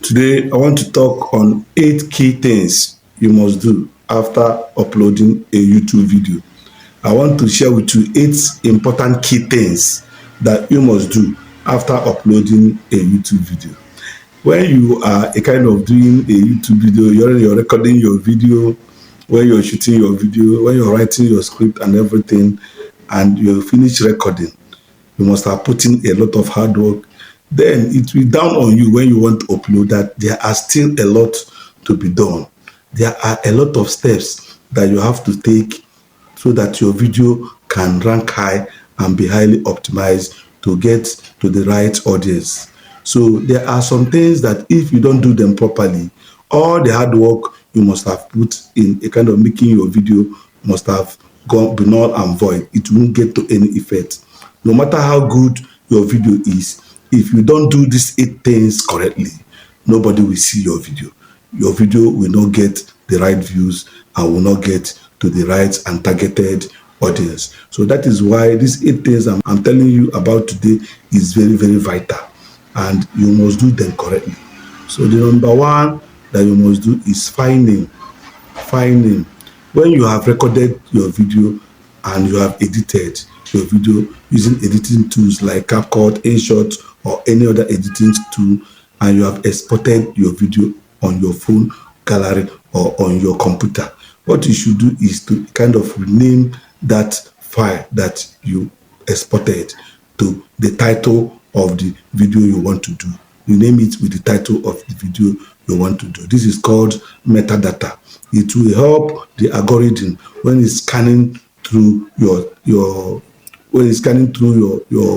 Today, I want to talk on 8 key things you must do after uploading a YouTube video. I want to share with you 8 important key things that you must do after uploading a YouTube video. When you are a kind of doing a YouTube video, you're recording your video, when you're shooting your video, when you're writing your script and everything, and you finish recording, you must have put in a lot of hard work. Then it will down on you when you want to upload that there are still a lot to be done. There are a lot of steps that you have to take so that your video can rank high and be highly optimized to get to the right audience. So there are some things that if you don't do them properly, all the hard work you must have put in a kind of making your video must have gone be null and void. It won't get to any effect. No matter how good your video is, if you don't do these 8 things correctly, nobody will see your video. Your video will not get the right views and will not get to the right and targeted audience. So that is why these 8 things I'm telling you about today is very, very vital, and you must do them correctly. So the number one that you must do is finding. When you have recorded your video and you have edited your video using editing tools like CapCut, InShot, or any other editing tool, and you have exported your video on your phone gallery or on your computer, what you should do is to kind of rename that file that you exported to the title of the video you want to do. Rename it with the title of the video you want to do. This is called metadata. It will help the algorithm when it's scanning through your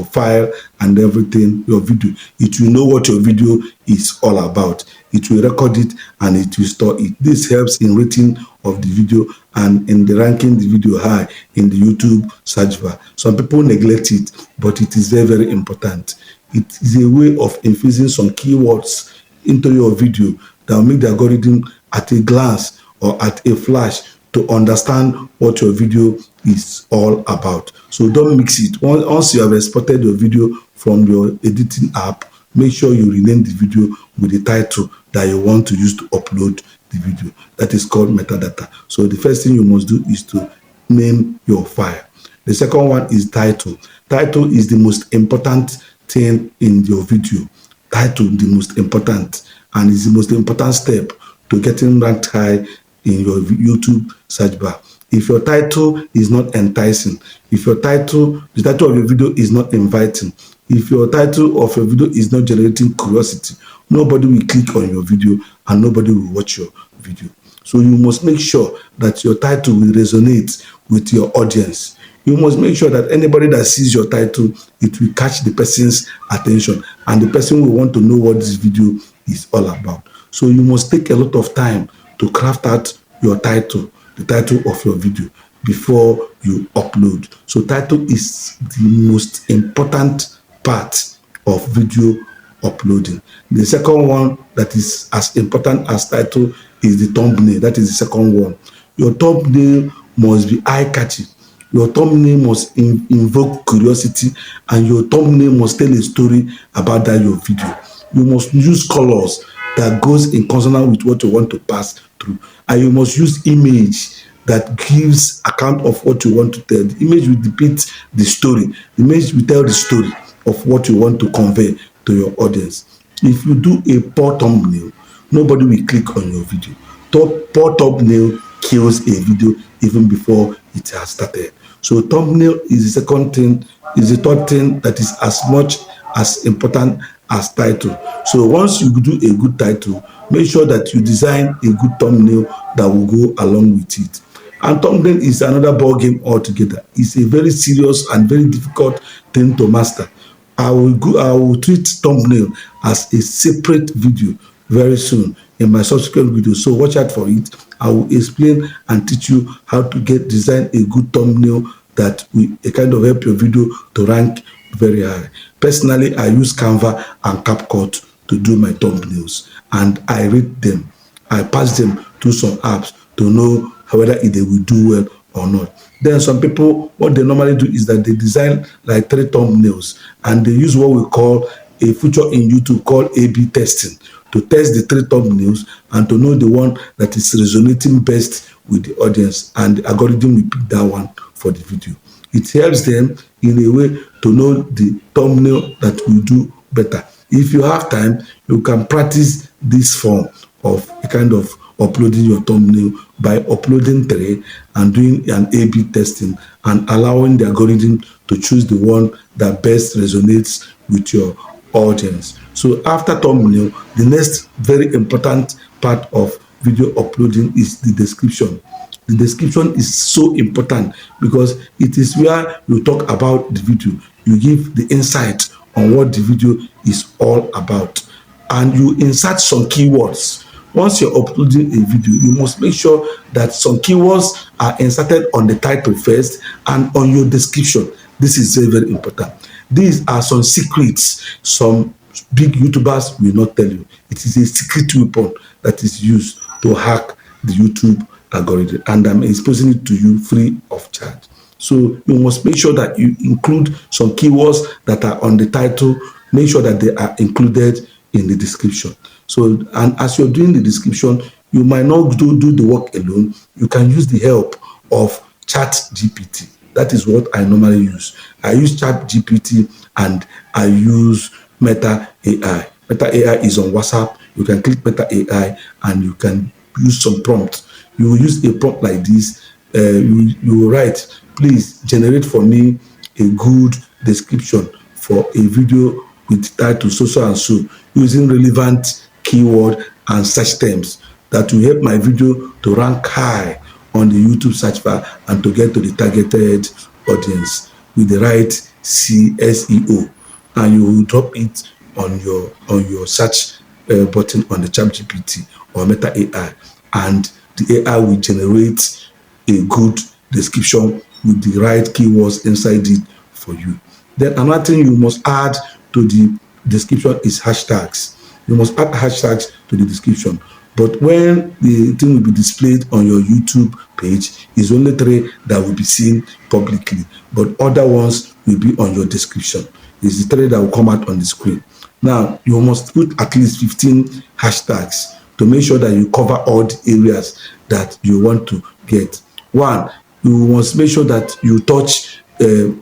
file and everything, your video. It will know what your video is all about. It will record it and it will store it. This helps in rating of the video and in the ranking the video high in the YouTube search bar. Some people neglect it, but it is very, very important. It is a way of infusing some keywords into your video that will make the algorithm at a glance or at a flash to understand what your video is all about. So don't mix it. Once you have exported your video from your editing app, make sure you rename the video with the title that you want to use to upload the video. That is called metadata. So the first thing you must do is to name your file. The second one is title. Title is the most important thing in your video. Title, the most important, and is the most important step to getting ranked high in your YouTube search bar. If your title is not enticing, if the title of your video is not inviting, if your title of your video is not generating curiosity, nobody will click on your video and nobody will watch your video. So you must make sure that your title will resonate with your audience. You must make sure that anybody that sees your title, it will catch the person's attention and the person will want to know what this video is all about. So you must take a lot of time to craft out your title, the title of your video, before you upload. So title is the most important part of video uploading. The second one that is as important as title is the thumbnail. That is the second one. Your thumbnail must be eye-catching. Your thumbnail must invoke curiosity, and your thumbnail must tell a story about that your video. You must use colors that goes in consonant with what you want to pass through, and you must use image that gives account of what you want to tell. The image will depict the story. The image will tell the story of what you want to convey to your audience. If you do a poor thumbnail, nobody will click on your video. Poor thumbnail kills a video even before it has started. So thumbnail is the second thing, is the third thing that is as much as important as title. So once you do a good title, make sure that you design a good thumbnail that will go along with it. And thumbnail is another ball game altogether. It's a very serious and very difficult thing to master. I will treat thumbnail as a separate video very soon in my subsequent video. So watch out for it. I will explain and teach you how to design a good thumbnail that will kind of help your video to rank very high. Personally, I use Canva and CapCut to do my thumbnails, and I rate them. I pass them to some apps to know whether they will do well or not. Then some people, what they normally do is that they design like 3 thumbnails and they use what we call a feature in YouTube called A/B testing to test the 3 thumbnails and to know the one that is resonating best with the audience, and the algorithm will pick that one for the video. It helps them in a way to know the thumbnail that will do better. If you have time, you can practice this form of a kind of uploading your thumbnail by uploading 3 and doing an A/B testing and allowing the algorithm to choose the one that best resonates with your audience. So after thumbnail, the next very important part of video uploading is the description. The description is so important because it is where you talk about the video. You give the insight on what the video is all about, and you insert some keywords. Once you're uploading a video, you must make sure that some keywords are inserted on the title first and on your description. This is very, very important. These are some secrets some big YouTubers will not tell you. It is a secret weapon that is used to hack the YouTube algorithm, and I'm exposing it to you free of charge. So you must make sure that you include some keywords that are on the title. Make sure that they are included in the description. So, and as you're doing the description, you might not do the work alone. You can use the help of ChatGPT. That is what I normally use. I use ChatGPT and I use Meta AI. Meta AI is on WhatsApp. You can click Meta AI and you can use some prompt. You will use a prompt like this. You will write, please generate for me a good description for a video with title so and so, using relevant keyword and search terms that will help my video to rank high on the YouTube search bar and to get to the targeted audience with the right SEO. And you will drop it on your search button on the ChatGPT or Meta AI, and the AI will generate a good description with the right keywords inside it for you. Then another thing you must add to the description is hashtags. You must add hashtags to the description. But when the thing will be displayed on your YouTube page, it's only 3 that will be seen publicly, but other ones will be on your description. It's the 3 that will come out on the screen. Now, you must put at least 15 hashtags to make sure that you cover all the areas that you want to get. 1, you must make sure that you touch the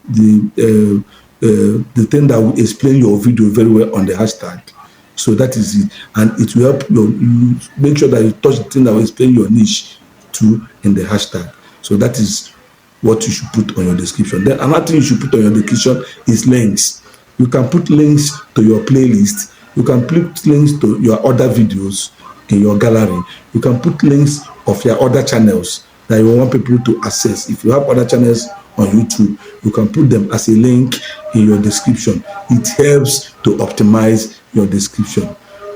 thing that will explain your video very well on the hashtag. So that is it, and it will help you make sure that you touch the thing that will explain your niche too in the hashtag. So that is what you should put on your description. Then another thing you should put on your description is links. You can put links to your playlist. You can put links to your other videos in your gallery. You can put links of your other channels that you want people to access. If you have other channels on YouTube, you can put them as a link in your description. It helps to optimize your description.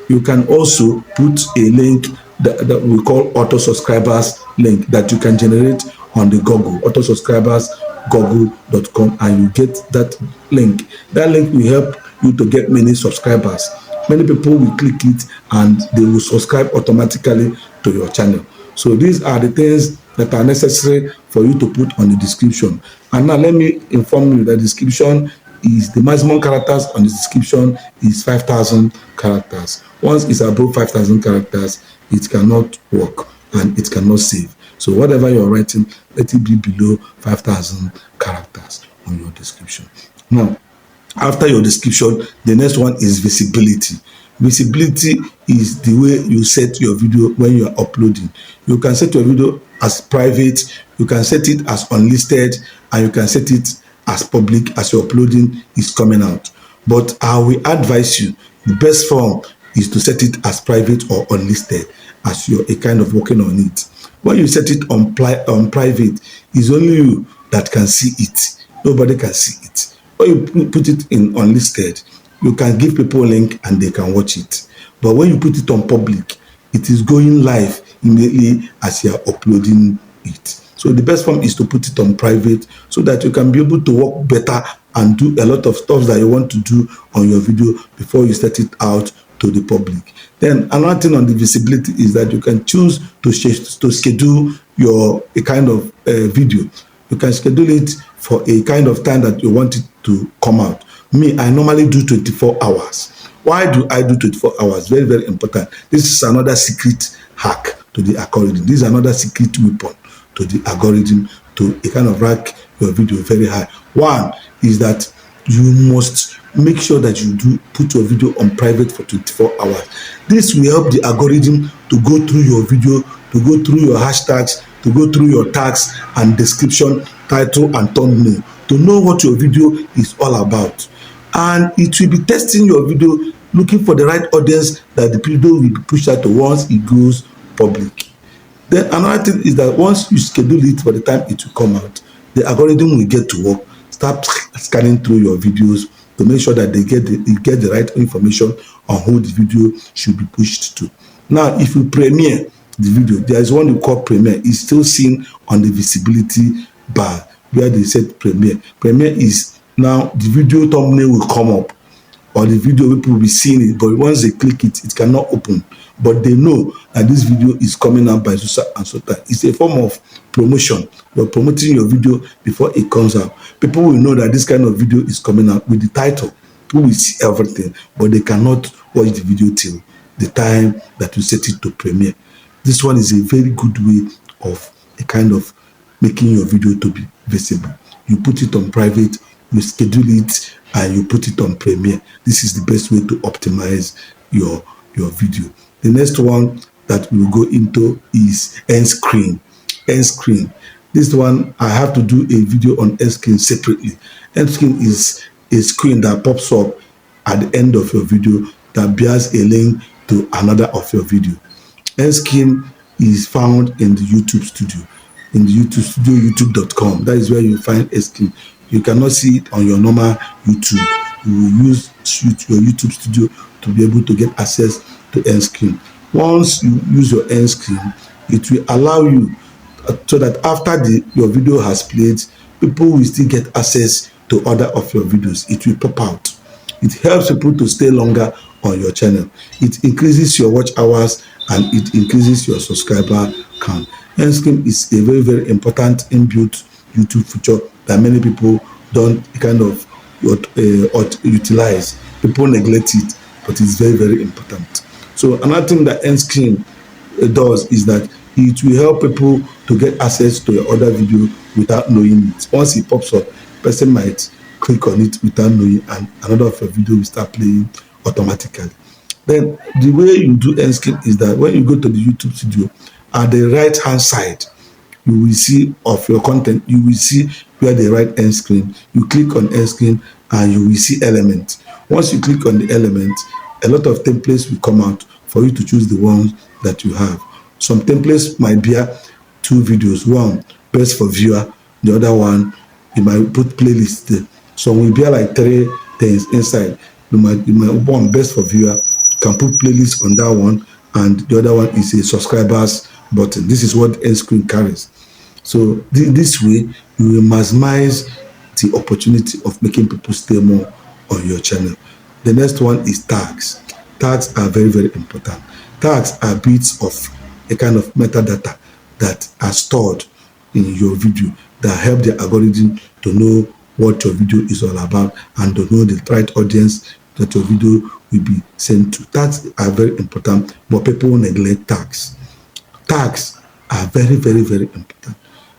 You can also put a link that we call auto subscribers link that you can generate on the Google, auto subscribers google.com, and you get that link. That link will help you to get many subscribers. Many people will click it and they will subscribe automatically to your channel. So these are the things that are necessary for you to put on the description. And now let me inform you that the description is the maximum characters on the description is 5,000 characters. Once it's above 5,000 characters, it cannot work and it cannot save. So whatever you're writing, let it be below 5,000 characters on your description. Now, after your description, the next one is visibility. Visibility is the way you set your video when you are uploading. You can set your video as private, you can set it as unlisted, and you can set it as public as your uploading is coming out. But I will advise you, the best form is to set it as private or unlisted as you're a kind of working on it. When you set it on private, it's only you that can see it. Nobody can see it. When you put it in unlisted, you can give people a link and they can watch it. But when you put it on public, it is going live immediately as you are uploading it. So the best form is to put it on private so that you can be able to work better and do a lot of stuff that you want to do on your video before you set it out to the public. Then another thing on the visibility is that you can choose to schedule a kind of video. You can schedule it for a kind of time that you want it to come out. Me, I normally do 24 hours. Why do I do 24 hours? Very, very important. This is another secret hack to the algorithm. This is another secret weapon to the algorithm to a kind of rank your video very high. One is that you must make sure that you do put your video on private for 24 hours. This will help the algorithm to go through your video, to go through your hashtags, to go through your tags and description, title and thumbnail, to know what your video is all about. And it will be testing your video, looking for the right audience that the video will be pushed out to once it goes public. Then another thing is that once you schedule it for the time it will come out, the algorithm will get to work, start scanning through your videos to make sure that they get the right information on who the video should be pushed to. Now, if you premiere the video, there is one we call premiere. It's still seen on the visibility bar where they said premiere. Premiere is now the video thumbnail will come up, or the video people will be seeing it, but once they click it, it cannot open. But they know that this video is coming out by so and so time. It's a form of promotion. You're promoting your video before it comes out. People will know that this kind of video is coming out with the title. People will see everything, but they cannot watch the video till the time that you set it to premiere. This one is a very good way of a kind of making your video to be visible. You put it on private, you schedule it, and you put it on premiere. This is the best way to optimize your video. The next one that we will go into is end screen. End screen. This one I have to do a video on end screen separately. End screen is a screen that pops up at the end of your video that bears a link to another of your video. End screen is found in the YouTube studio. In the YouTube studio, youtube.com. That is where you find end screen. You cannot see it on your normal YouTube. You will use your YouTube studio to be able to get access to end screen. Once you use your end screen, it will allow you so that after your video has played, people will still get access to other of your videos. It will pop out. It helps people to stay longer on your channel. It increases your watch hours and it increases your subscriber count. End screen is a very, very important inbuilt YouTube feature that many people don't kind of utilize. People neglect it, but it's very, very important. So another thing that end screen does is that it will help people to get access to your other video without knowing it. Once it pops up, person might click on it without knowing, and another of your video will start playing automatically. Then the way you do end screen is that when you go to the YouTube studio, at the right hand side, you will see of your content, you will see where they write end screen. You click on end screen and you will see element. Once you click on the element, a lot of templates will come out for you to choose the ones that you have. Some templates might bear two videos, one best for viewer, the other one you might put playlist there. Some will bear like three things inside. You might one best for viewer, can put playlist on that one, and the other one is a subscribers button. This is what end screen carries. So this way you will maximize the opportunity of making people stay more on your channel. The next one is tags. Tags are very, very important. Tags are bits of a kind of metadata that are stored in your video that help the algorithm to know what your video is all about and to know the right audience that your video will be sent to. Tags are very important, but people neglect tags. Tags are very, very, very important.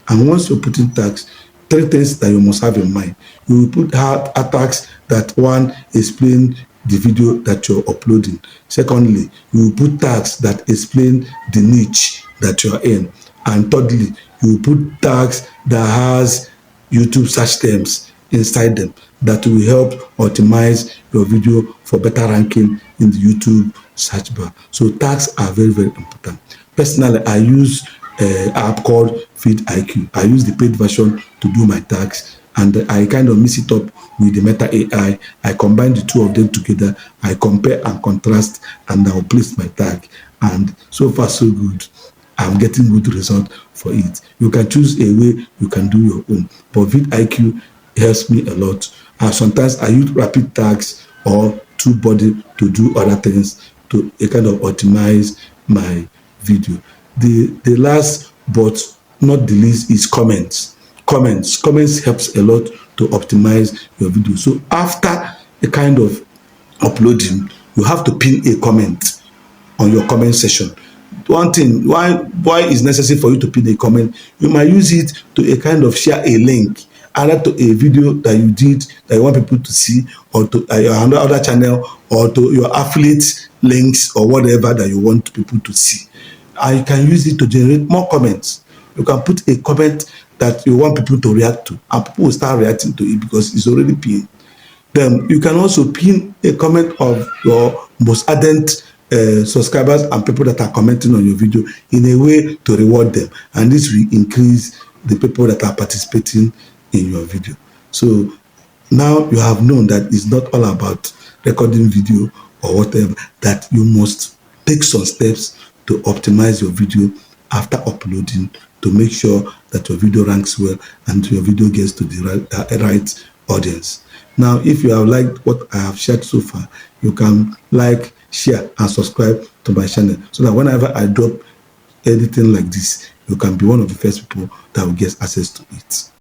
And once you're putting tags, three things that you must have in mind. You will put tags that one explain the video that you're uploading. Secondly, you will put tags that explain the niche that you're in. And thirdly, you will put tags that has YouTube search terms inside them that will help optimize your video for better ranking in the YouTube search bar. So tags are very, very important. Personally, I use an app called vidIQ. I use the paid version to do my tags, and I kind of mix it up with the Meta AI. I combine the two of them together. I compare and contrast, and I'll place my tag. And so far, so good. I'm getting good result for it. You can choose a way you can do your own, but vidIQ helps me a lot. Sometimes I use rapid tags or TubeBuddy to do other things to kind of optimize my video. The last but not the least is comments. Comments helps a lot to optimize your video. So after a kind of uploading, you have to pin a comment on your comment section. One thing, why is necessary for you to pin a comment? You might use it to a kind of share a link either to a video that you did that you want people to see, or to your other channel, or to your affiliate links, or whatever that you want people to see. And you can use it to generate more comments. You can put a comment that you want people to react to, and people will start reacting to it because it's already pinned. Then you can also pin a comment of your most ardent subscribers and people that are commenting on your video in a way to reward them, and this will increase the people that are participating in your video. So now you have known that it's not all about recording video or whatever, that you must take some steps to optimize your video after uploading, to make sure that your video ranks well and your video gets to the right audience. Now, if you have liked what I have shared so far, you can like, share, and subscribe to my channel, so that whenever I drop anything like this, you can be one of the first people that will get access to it.